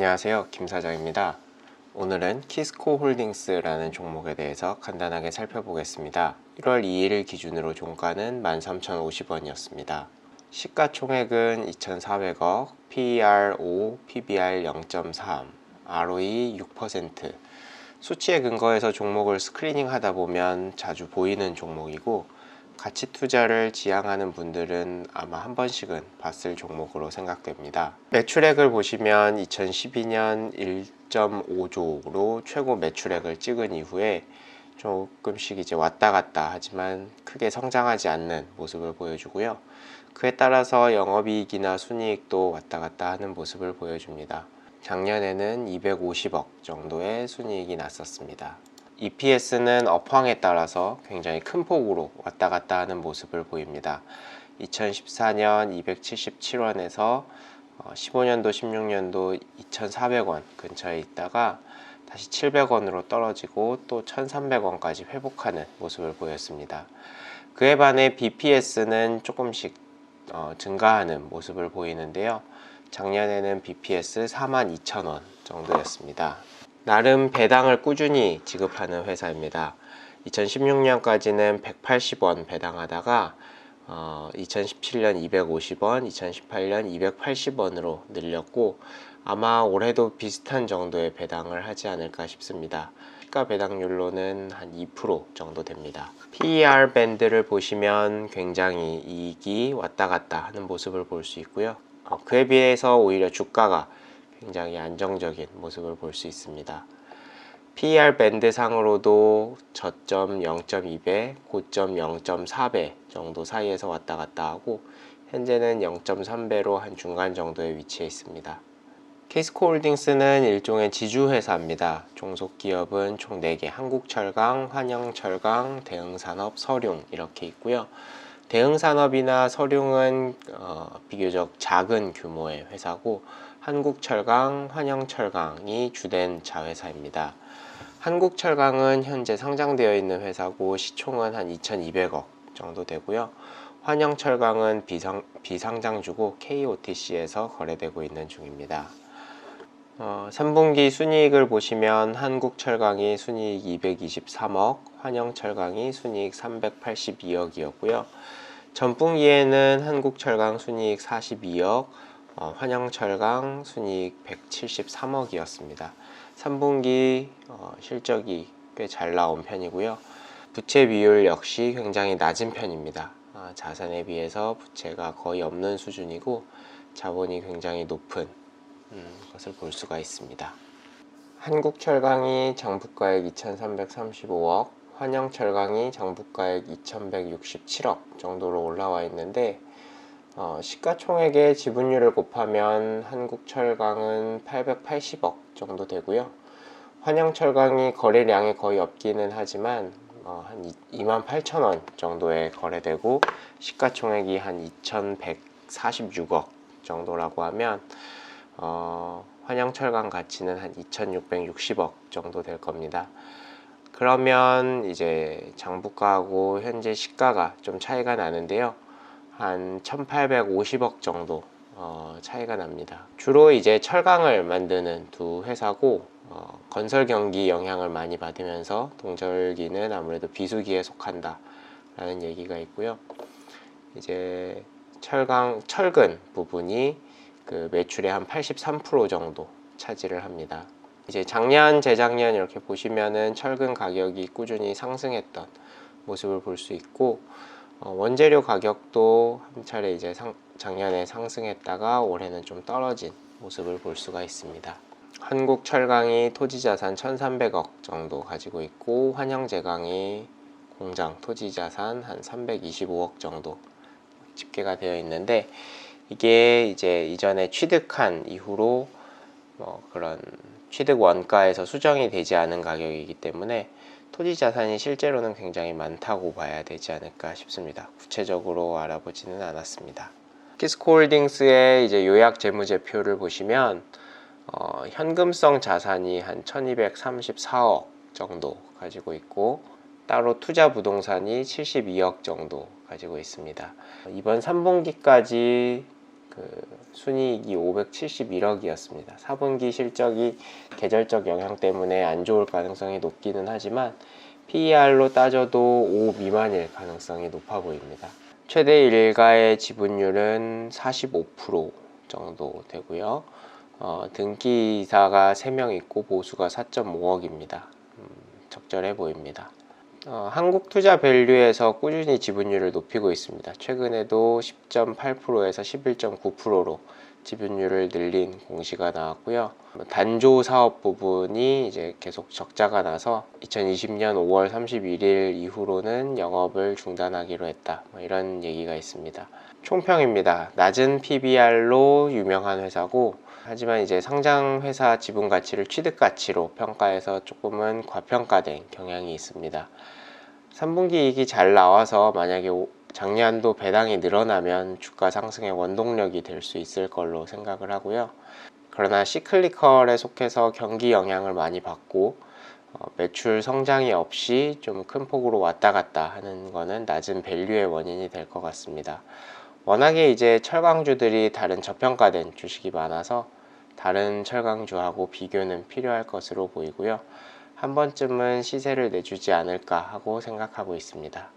안녕하세요, 김 사장입니다. 오늘은 키스코 홀딩스라는 종목에 대해서 간단하게 살펴보겠습니다. 1월 2일 기준으로 종가는 13,050원이었습니다. 시가총액은 2,400억, PER 5, PBR 0.3, ROE 6%. 수치에 근거해서 종목을 스크리닝 하다 보면 자주 보이는 종목이고, 가치 투자를 지향하는 분들은 아마 한 번씩은 봤을 종목으로 생각됩니다. 매출액을 보시면 2012년 1.5조로 최고 매출액을 찍은 이후에 조금씩 이제 왔다 갔다 하지만 크게 성장하지 않는 모습을 보여주고요. 그에 따라서 영업이익이나 순이익도 왔다 갔다 하는 모습을 보여줍니다. 작년에는 250억 정도의 순이익이 났었습니다. EPS는 업황에 따라서 굉장히 큰 폭으로 왔다 갔다 하는 모습을 보입니다. 2014년 277원에서 15년도, 16년도 2,400원 근처에 있다가 다시 700원으로 떨어지고 또 1,300원까지 회복하는 모습을 보였습니다. 그에 반해 BPS는 조금씩 증가하는 모습을 보이는데요. 작년에는 BPS 42,000원 정도였습니다. 나름 배당을 꾸준히 지급하는 회사입니다. 2016년까지는 180원 배당하다가 2017년 250원, 2018년 280원으로 늘렸고 아마 올해도 비슷한 정도의 배당을 하지 않을까 싶습니다. 시가 배당률로는 한 2% 정도 됩니다. PER 밴드를 보시면 굉장히 이익이 왔다 갔다 하는 모습을 볼 수 있고요. 그에 비해서 오히려 주가가 굉장히 안정적인 모습을 볼 수 있습니다. PER 밴드 상으로도 저점 0.2배, 고점 0.4배 정도 사이에서 왔다 갔다 하고 현재는 0.3배로 한 중간 정도에 위치해 있습니다. 키스코 홀딩스는 일종의 지주회사입니다. 종속 기업은 총 4개, 한국철강, 환영철강, 대흥산업, 서룡 이렇게 있고요. 대흥산업이나 서룡은 비교적 작은 규모의 회사고 한국철강, 환영철강이 주된 자회사입니다. 한국철강은 현재 상장되어 있는 회사고 시총은 한 2,200억 정도 되고요. 환영철강은 비상장주고 KOTC에서 거래되고 있는 중입니다. 3분기 순이익을 보시면 한국철강이 순이익 223억, 환영철강이 순이익 382억이었고요. 전분기에는 한국철강 순이익 42억, 환영철강 순이익 173억이었습니다. 3분기 실적이 꽤 잘 나온 편이고요. 부채 비율 역시 굉장히 낮은 편입니다. 자산에 비해서 부채가 거의 없는 수준이고 자본이 굉장히 높은 것을 볼 수가 있습니다. 한국철강이 장부가액 2,335억, 환영철강이 장부가액 2,167억 정도로 올라와 있는데 시가총액의 지분율을 곱하면 한국철강은 880억 정도 되고요. 환영철강이 거래량이 거의 없기는 하지만 한 28,000원 정도에 거래되고 시가총액이 한 2,146억 정도라고 하면 환영철강 가치는 한 2,660억 정도 될 겁니다. 그러면 이제 장부가하고 현재 시가가 좀 차이가 나는데요. 한 1,850억 정도 차이가 납니다. 주로 이제 철강을 만드는 두 회사고 건설 경기 영향을 많이 받으면서 동절기는 아무래도 비수기에 속한다 라는 얘기가 있고요. 이제 철근 부분이 그 매출의 한 83% 정도 차지를 합니다. 이제 작년, 재작년 이렇게 보시면은 철근 가격이 꾸준히 상승했던 모습을 볼 수 있고 원재료 가격도 한 차례 이제 작년에 상승했다가 올해는 좀 떨어진 모습을 볼 수가 있습니다. 한국철강이 토지자산 1,300억 정도 가지고 있고 환영제강이 공장 토지자산 한 325억 정도 집계가 되어 있는데 이게 이제 이전에 취득한 이후로 그런 취득 원가에서 수정이 되지 않은 가격이기 때문에 토지 자산이 실제로는 굉장히 많다고 봐야 되지 않을까 싶습니다. 구체적으로 알아보지는 않았습니다. 키스코홀딩스의 이제 요약 재무제표를 보시면 현금성 자산이 한 1,234억 정도 가지고 있고 따로 투자 부동산이 72억 정도 가지고 있습니다. 이번 3분기까지 순이익이 571억이었습니다. 4분기 실적이 계절적 영향 때문에 안 좋을 가능성이 높기는 하지만 PER로 따져도 5 미만일 가능성이 높아 보입니다. 최대 일가의 지분율은 45% 정도 되고요. 등기이사가 3명 있고 보수가 4.5억입니다. 적절해 보입니다. 한국투자밸류에서 꾸준히 지분율을 높이고 있습니다. 최근에도 10.8%에서 11.9%로 지분율을 늘린 공시가 나왔고요. 단조 사업 부분이 이제 계속 적자가 나서 2020년 5월 31일 이후로는 영업을 중단하기로 했다. 이런 얘기가 있습니다. 총평입니다. 낮은 PBR로 유명한 회사고, 하지만 이제 상장 회사 지분 가치를 취득 가치로 평가해서 조금은 과평가된 경향이 있습니다. 3분기 이익이 잘 나와서 만약에 작년도 배당이 늘어나면 주가 상승의 원동력이 될 수 있을 걸로 생각을 하고요. 그러나 시클리컬에 속해서 경기 영향을 많이 받고 매출 성장이 없이 좀 큰 폭으로 왔다 갔다 하는 거는 낮은 밸류의 원인이 될 것 같습니다. 워낙에 이제 철강주들이 다른 저평가된 주식이 많아서 다른 철강주하고 비교는 필요할 것으로 보이고요. 한 번쯤은 시세를 내주지 않을까 하고 생각하고 있습니다.